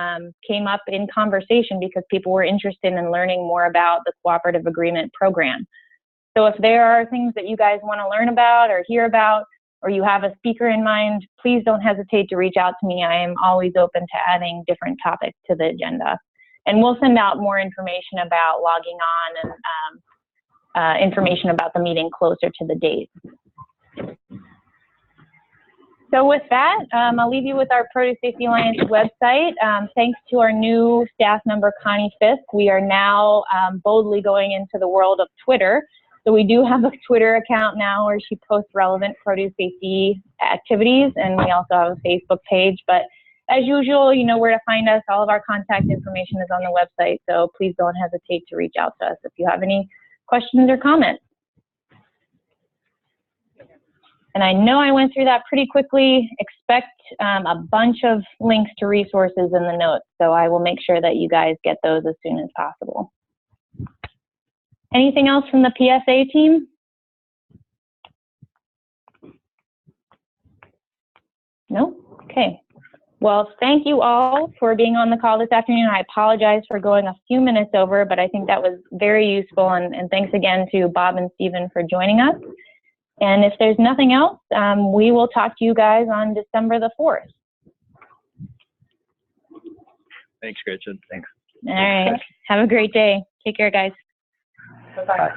came up in conversation because people were interested in learning more about the Cooperative Agreement Program. So if there are things that you guys want to learn about or hear about, or you have a speaker in mind, please don't hesitate to reach out to me. I am always open to adding different topics to the agenda. And we'll send out more information about logging on and information about the meeting closer to the date. So with that, I'll leave you with our Produce Safety Alliance website. Thanks to our new staff member, Connie Fisk, we are now boldly going into the world of Twitter. So we do have a Twitter account now where she posts relevant produce safety activities, and we also have a Facebook page. But as usual, you know where to find us. All of our contact information is on the website, so please don't hesitate to reach out to us if you have any questions or comments. And I know I went through that pretty quickly. Expect a bunch of links to resources in the notes, so I will make sure that you guys get those as soon as possible. Anything else from the PSA team? No? Okay. Well, thank you all for being on the call this afternoon. I apologize for going a few minutes over, but I think that was very useful. And thanks again to Bob and Stephen for joining us. And if there's nothing else, we will talk to you guys on December the 4th. Thanks, Gretchen. Thanks. All right. Have a great day. Take care, guys. Bye.